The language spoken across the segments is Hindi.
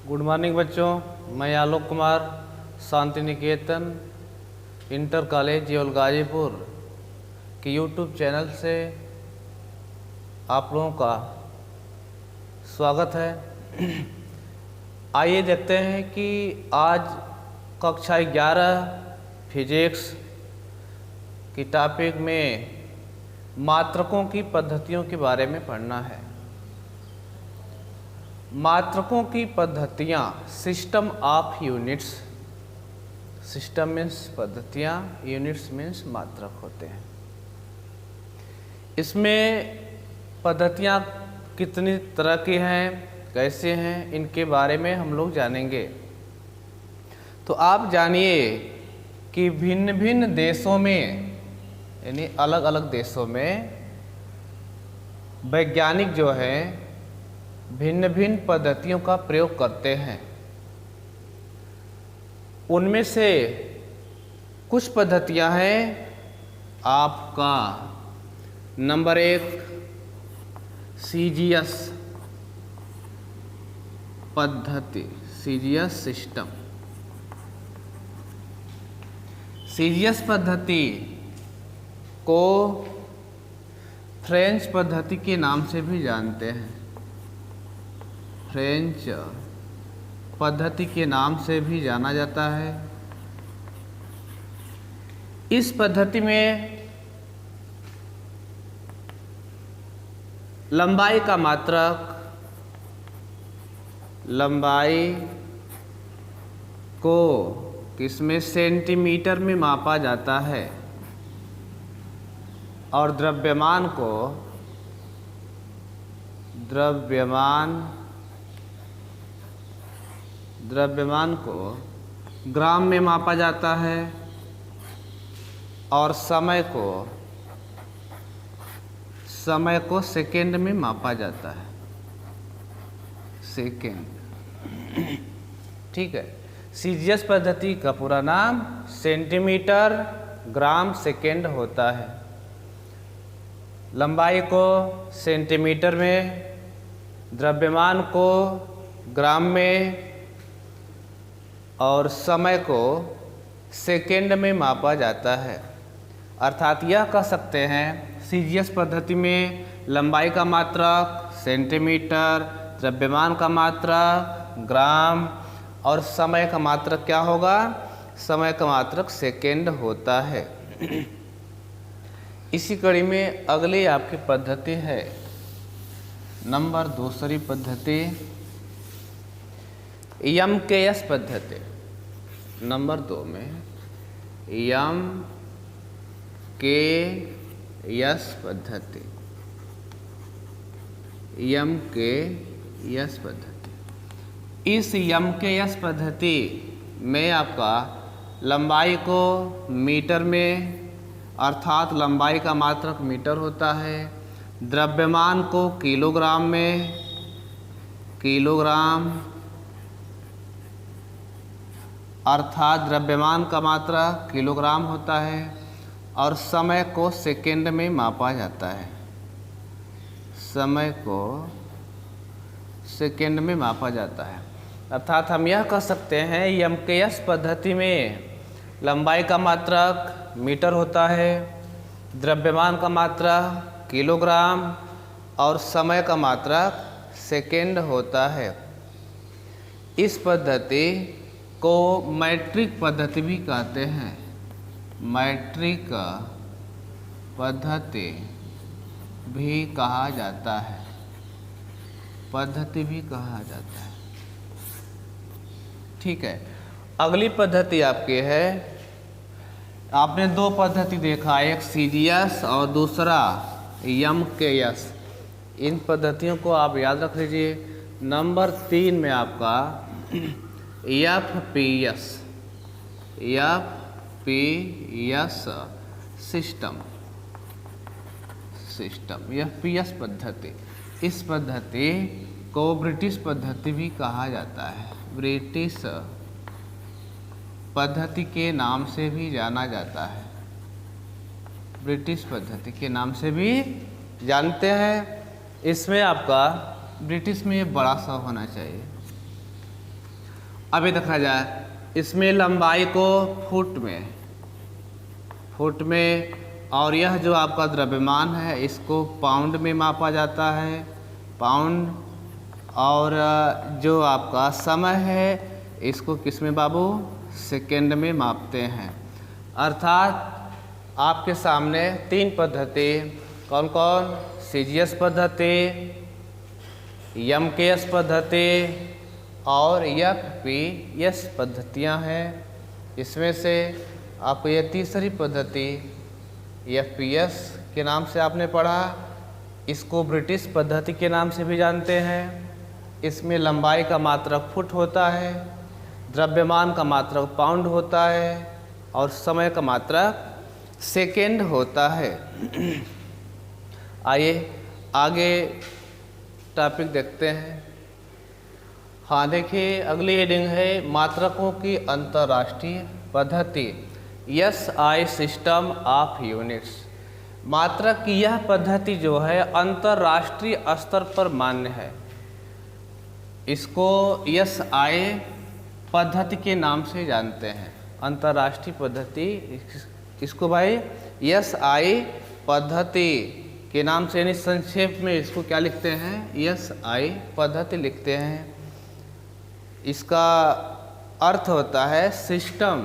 गुड मॉर्निंग बच्चों, मैं आलोक कुमार शांति निकेतन इंटर कॉलेज जेवल गाजीपुर के यूट्यूब चैनल से आप लोगों का स्वागत है। आइए देखते हैं कि आज कक्षा 11 फिजिक्स की टॉपिक में मात्रकों की पद्धतियों के बारे में पढ़ना है। मात्रकों की पद्धतियाँ, system of units. System means पद्धतियाँ, यूनिट्स मीन्स मात्रक होते हैं। इसमें पद्धतियाँ कितनी तरह की हैं, कैसे हैं, इनके बारे में हम लोग जानेंगे। तो आप जानिए कि भिन्न भिन्न देशों में, यानी अलग अलग देशों में वैज्ञानिक जो हैं भिन्न भिन्न पद्धतियों का प्रयोग करते हैं। उनमें से कुछ पद्धतियां हैं आपका नंबर 1 सीजीएस पद्धति, सीजीएस सिस्टम। सीजीएस पद्धति को फ्रेंच पद्धति के नाम से भी जानते हैं। फ्रेंच पद्धति के नाम से भी जाना जाता है। इस पद्धति में लंबाई का मात्रक, लंबाई को किसमें सेंटीमीटर में मापा जाता है और द्रव्यमान को ग्राम में मापा जाता है और समय को सेकेंड में मापा जाता है। सेकेंड, ठीक है। सीजीएस पद्धति का पूरा नाम सेंटीमीटर ग्राम सेकेंड होता है। लंबाई को सेंटीमीटर में, द्रव्यमान को ग्राम में और समय को सेकेंड में मापा जाता है। अर्थात यह कह सकते हैं सीजीएस पद्धति में लंबाई का मात्रक सेंटीमीटर, द्रव्यमान का मात्रक ग्राम और समय का मात्रक क्या होगा? समय का मात्रक सेकेंड होता है। इसी कड़ी में अगली आपकी पद्धति है नंबर दूसरी पद्धति एमकेएस पद्धति। नंबर 2 में एमकेएस पद्धति। एमकेएस पद्धति, इस एमकेएस पद्धति में आपका लंबाई को मीटर में, अर्थात लंबाई का मात्रक मीटर होता है, द्रव्यमान को किलोग्राम में, किलोग्राम अर्थात द्रव्यमान का मात्रा किलोग्राम होता है और समय को सेकेंड में मापा जाता है। समय को सेकेंड में मापा जाता है। अर्थात हम यह कह सकते हैं एमकेएस पद्धति में लंबाई का मात्रक मीटर होता है, द्रव्यमान का मात्रक किलोग्राम और समय का मात्रक सेकेंड होता है। इस पद्धति को मैट्रिक पद्धति भी कहते हैं। मैट्रिक पद्धति भी कहा जाता है। पद्धति भी कहा जाता है, ठीक है। अगली पद्धति आपकी है, आपने 2 पद्धति देखा, एक सीजीएस और दूसरा एमकेएस। इन पद्धतियों को आप याद रख लीजिए। नंबर 3 में आपका एफपीएस सिस्टम। एफपीएस पद्धति, इस पद्धति को ब्रिटिश पद्धति भी कहा जाता है। ब्रिटिश पद्धति के नाम से भी जाना जाता है। ब्रिटिश पद्धति के नाम से भी जानते हैं। इसमें आपका ब्रिटिश में बड़ा सा होना चाहिए, अभी देखा जाए, इसमें लंबाई को फुट में, और यह जो आपका द्रव्यमान है इसको पाउंड में मापा जाता है, पाउंड। और जो आपका समय है इसको किस में बाबू, सेकेंड में मापते हैं। अर्थात आपके सामने 3 पद्धति, कौन कौन, सीजीएस पद्धति, एमकेएस पद्धति और एफपीएस पद्धतियां हैं। इसमें से आपको यह तीसरी पद्धति एफपीएस के नाम से आपने पढ़ा, इसको ब्रिटिश पद्धति के नाम से भी जानते हैं। इसमें लंबाई का मात्रक फुट होता है, द्रव्यमान का मात्रक पाउंड होता है और समय का मात्रक सेकेंड होता है। आइए आगे टॉपिक देखते हैं। हाँ देखिए, अगली हेडिंग है मात्रकों की अंतर्राष्ट्रीय पद्धति, एसआई सिस्टम ऑफ यूनिट्स। मात्रक की यह पद्धति जो है अंतर्राष्ट्रीय स्तर पर मान्य है। इसको एसआई पद्धति के नाम से जानते हैं, अंतर्राष्ट्रीय पद्धति। इसको भाई एसआई पद्धति के नाम से, यानी संक्षेप में इसको क्या लिखते हैं, एसआई पद्धति लिखते हैं। इसका अर्थ होता है system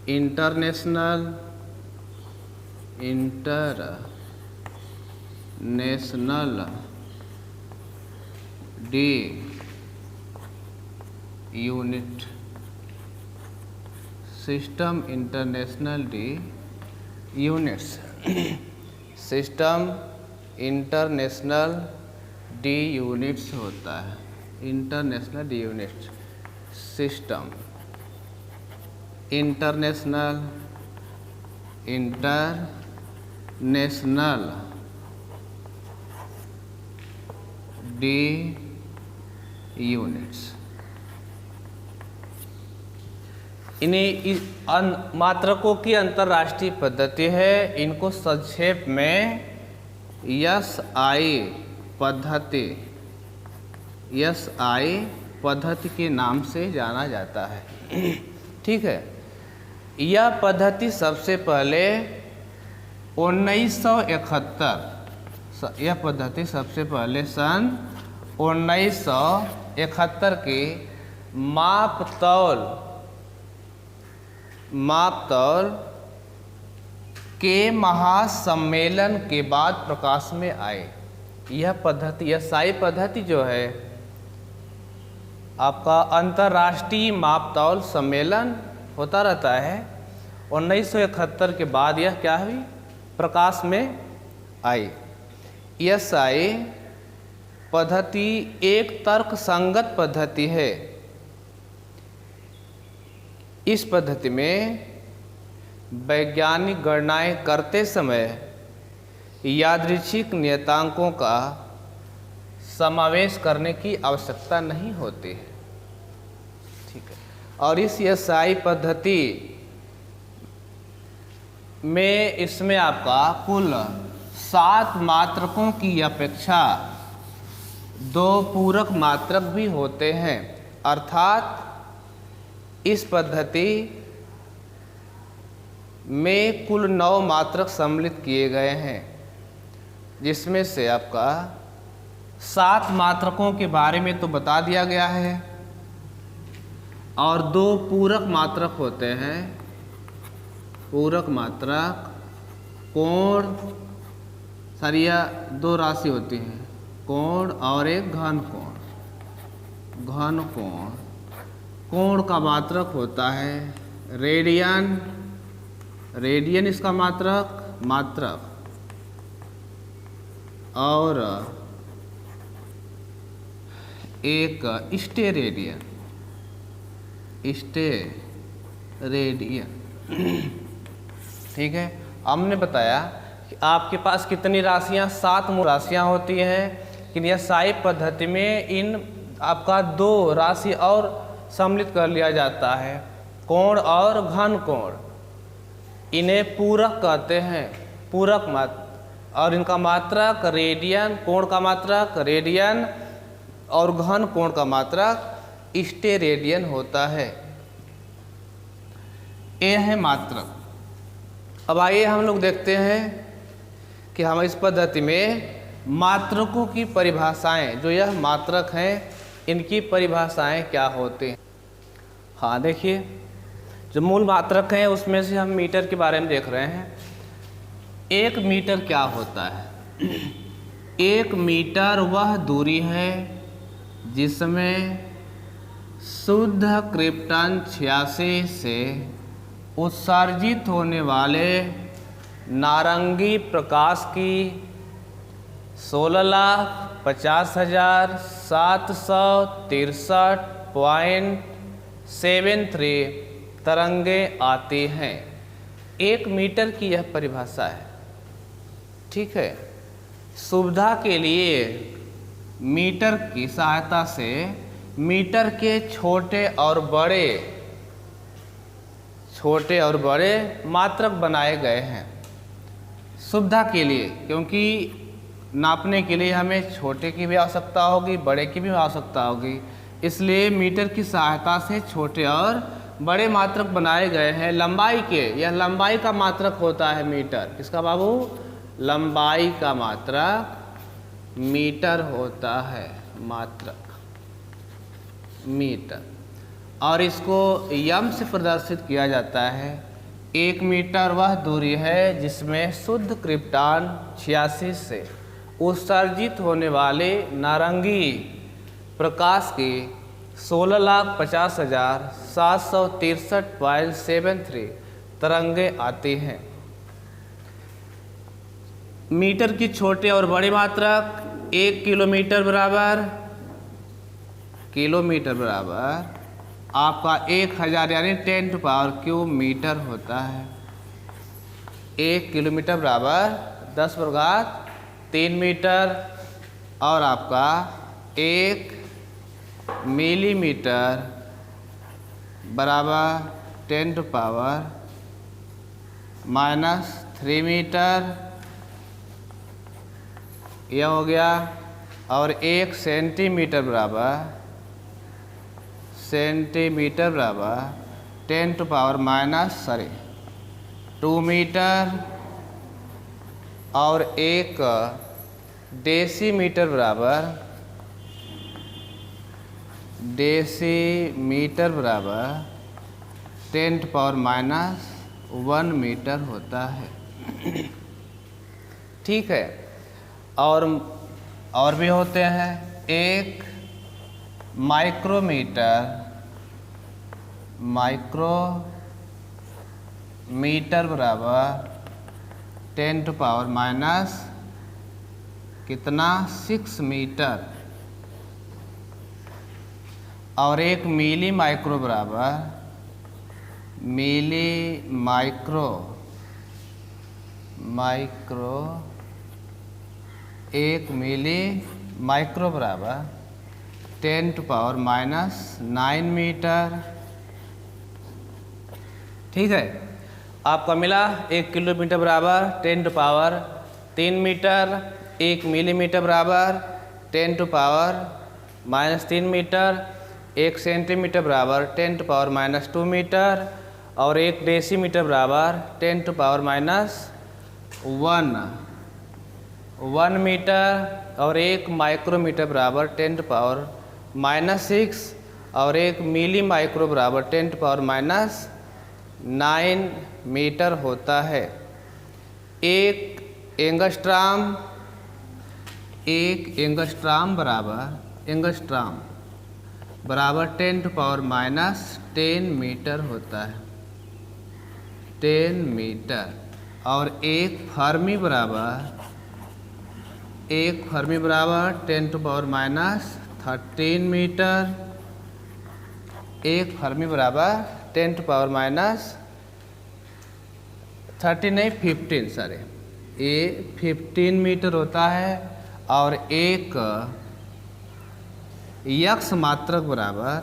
international D unit, system international D units, system international D units होता है, international D units, system international D units. इन्हीं मात्रकों की अंतर्राष्ट्रीय पद्धति है। इनको संक्षेप में एसआई पद्धति के नाम से जाना जाता है। ठीक है, यह पद्धति सबसे पहले 1971, यह पद्धति सबसे पहले सन 1971 के मापतौल के महासम्मेलन के बाद प्रकाश में आए। यह पद्धति, एसआई पद्धति जो है आपका अंतर्राष्ट्रीय मापतौल सम्मेलन होता रहता है। 1971 के बाद यह क्या हुई, प्रकाश में आई। एसआई पद्धति एक तर्कसंगत पद्धति है। इस पद्धति में वैज्ञानिक गणनाएं करते समय यादृच्छिक नियतांकों का समावेश करने की आवश्यकता नहीं होती है। ठीक है, और इस एसआई पद्धति में इसमें आपका कुल 7 मात्रकों की अपेक्षा 2 पूरक मात्रक भी होते हैं। अर्थात इस पद्धति में कुल 9 मात्रक सम्मिलित किए गए हैं, जिसमें से आपका 7 मात्रकों के बारे में तो बता दिया गया है और 2 पूरक मात्रक होते हैं। पूरक मात्रक कोण, सरिया 2 राशि होती है, कोण और एक घन कोण। घन कोण, कोण का मात्रक होता है रेडियन, रेडियन इसका मात्रक और एक स्टेरेडियन। ठीक है, हमने बताया कि आपके पास कितनी राशियां, 7 मूल राशियां होती हैं, लेकिन यह एसआई पद्धति में इन आपका 2 राशि और सम्मिलित कर लिया जाता है, कोण और घन कोण। इन्हें पूरक कहते हैं, पूरक मात्रक। और इनका मात्रक रेडियन, कोण का मात्रक रेडियन और घन कोण का मात्रक स्टेरेडियन होता है। ये है मात्रक। अब आइए हम लोग देखते हैं कि हम इस पद्धति में मात्रकों की परिभाषाएं, जो यह मात्रक हैं, इनकी परिभाषाएं क्या होती हैं। हाँ देखिए, जो मूल मात्रक हैं उसमें से हम मीटर के बारे में देख रहे हैं। 1 मीटर क्या होता है? 1 मीटर वह दूरी है जिसमें शुद्ध क्रिप्टन 86 से उत्सर्जित होने वाले नारंगी प्रकाश की 16,50,763.73 तरंगें आती हैं। 1 मीटर की यह परिभाषा है। ठीक है, सुविधा के लिए मीटर की सहायता से मीटर के छोटे और बड़े मात्रक बनाए गए हैं। सुविधा के लिए, क्योंकि नापने के लिए हमें छोटे की भी आवश्यकता होगी, बड़े की भी आवश्यकता होगी, इसलिए मीटर की सहायता से छोटे और बड़े मात्रक बनाए गए हैं लंबाई के। यह लंबाई का मात्रक होता है मीटर। किसका बाबू? लंबाई का मात्रक मीटर होता है, मात्रक मीटर। और इसको यम से प्रदर्शित किया जाता है। 1 मीटर वह दूरी है जिसमें शुद्ध क्रिप्टन 86 से उत्सर्जित होने वाले नारंगी प्रकाश की 16,50,763.73 तरंगें आती हैं। मीटर की छोटे और बड़े मात्रक 1 किलोमीटर बराबर आपका 1000 यानी 10³ मीटर होता है। 1 किलोमीटर बराबर 10⁻³ मीटर और आपका 1 मिलीमीटर बराबर 10⁻³ मीटर, यह हो गया। और 1 सेंटीमीटर बराबर 10⁻² मीटर और 1 डेसीमीटर बराबर 10⁻⁻1 मीटर होता है। ठीक है, और भी होते हैं। 1 माइक्रोमीटर बराबर 10⁻6 मीटर और 1 मिली माइक्रो बराबर 1 मिली माइक्रो बराबर 10⁻⁹ मीटर। ठीक है, आपका मिला 1 किलोमीटर बराबर 10⁻³ मीटर, 1 मिलीमीटर बराबर 10⁻⁻³ मीटर, 1 सेंटीमीटर बराबर 10⁻⁻² मीटर और 1 डेसीमीटर बराबर 10⁻⁻1 मीटर और 1 माइक्रोमीटर बराबर 10⁻⁻6 और 1 मिली माइक्रो बराबर 10⁻⁹ मीटर होता है। 1 एंगस्ट्राम बराबर 10⁻⁻10 मीटर होता है, 10 मीटर। और 1 फर्मी बराबर 10⁻⁻13 मीटर, 1 फर्मी बराबर 15 मीटर होता है। और 1 यक्ष मात्रक बराबर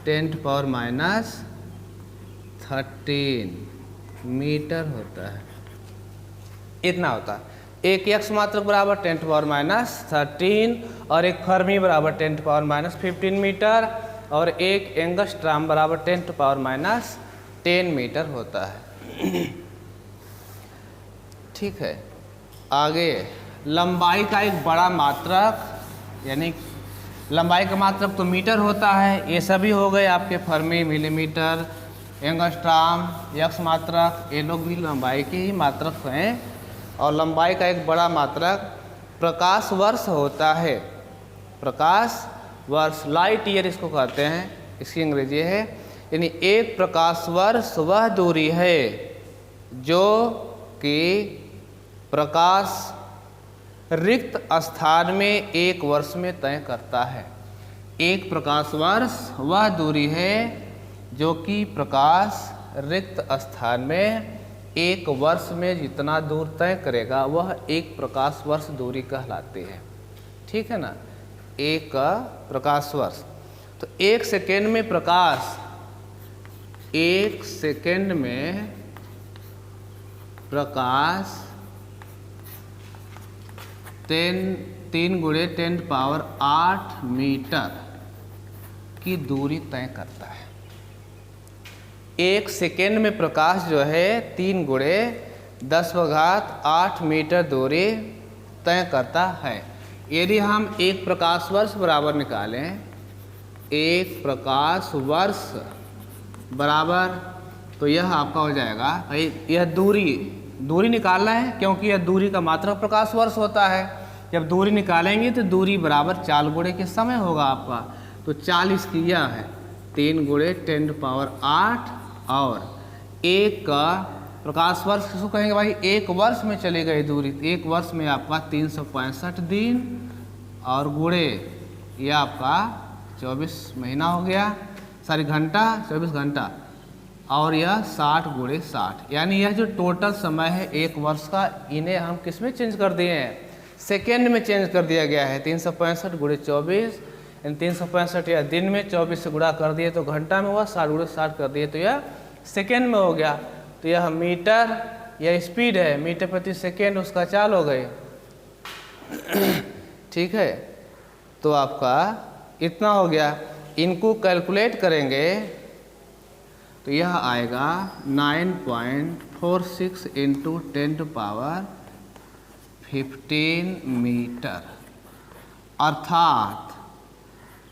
10⁻⁻13 मीटर होता है, इतना होता है। एक एक्स मात्रक बराबर 10⁻³ और एक फर्मी बराबर 10⁻15 मीटर और एक एंगस्ट्राम बराबर 10⁻10 मीटर होता है। ठीक है, आगे लंबाई का एक बड़ा मात्रक, यानी लंबाई का मात्रक तो मीटर होता है, ये सभी हो गए आपके फर्मी, मिलीमीटर, एंगस्ट्राम, यक्स मात्रक, ये लोग भी लंबाई के ही मात्रक हैं। और लंबाई का एक बड़ा मात्रक प्रकाश वर्ष होता है। प्रकाश वर्ष, लाइट ईयर इसको कहते हैं, इसकी अंग्रेजी है। यानी एक प्रकाश वर्ष वह दूरी है जो कि प्रकाश रिक्त स्थान में एक वर्ष में तय करता है। एक प्रकाश वर्ष वह दूरी है जो कि प्रकाश रिक्त स्थान में एक वर्ष में जितना दूर तय करेगा वह एक प्रकाश वर्ष दूरी कहलाती है। ठीक है ना, एक प्रकाश वर्ष। तो एक सेकेंड में प्रकाश, एक सेकेंड में प्रकाश 3 × 10⁸ मीटर की दूरी तय करता है। एक सेकेंड में प्रकाश जो है 3 × 10⁸ मीटर दूरी तय करता है। यदि हम एक प्रकाश वर्ष बराबर निकालें, एक प्रकाश वर्ष बराबर, तो यह आपका हो जाएगा, यह दूरी निकालना है क्योंकि यह दूरी का मात्रक प्रकाश वर्ष होता है। जब दूरी निकालेंगे तो दूरी बराबर चाल गुणे के समय होगा आपका, तो 40 की यह है 3 × 10⁸ और एक का प्रकाश वर्ष किसको कहेंगे भाई, एक वर्ष में चली गई दूरी, एक वर्ष में आपका 365 दिन और गुणे यह आपका 24 महीना हो गया, सारी घंटा 24 घंटा, और यह 60 × 60, यानी यह जो टोटल समय है एक वर्ष का, इन्हें हम किस में चेंज कर दिए हैं, सेकेंड में चेंज कर दिया गया है। 365 × 24, यानी 365 या दिन में 24 से गुणा कर दिए तो घंटा में हुआ, 60 × 60 कर दिए तो यह सेकेंड में हो गया। तो यह मीटर, यह स्पीड है, मीटर प्रति सेकेंड उसका चाल हो गई। ठीक है, तो आपका इतना हो गया। इनको कैलकुलेट करेंगे तो यह आएगा 9.46 × 10⁻15 मीटर, अर्थात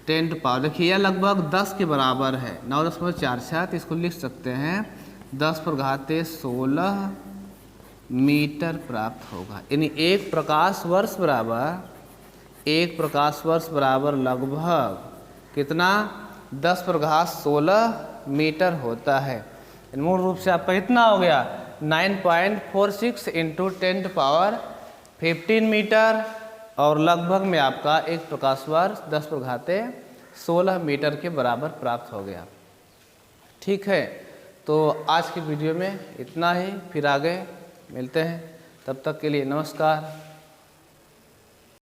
10⁻, देखिए यह लगभग 10 के बराबर है, 9.47, इसको लिख सकते हैं 10⁻16 मीटर प्राप्त होगा। यानी एक प्रकाश वर्ष बराबर लगभग कितना, 10⁻16 मीटर होता है। मूल रूप से आपका इतना हो गया 9.46 × 10⁻15 मीटर, और लगभग में आपका एक प्रकाश वर्ष 10⁻16 मीटर के बराबर प्राप्त हो गया। ठीक है, तो आज की वीडियो में इतना ही, फिर आगे मिलते हैं, तब तक के लिए नमस्कार।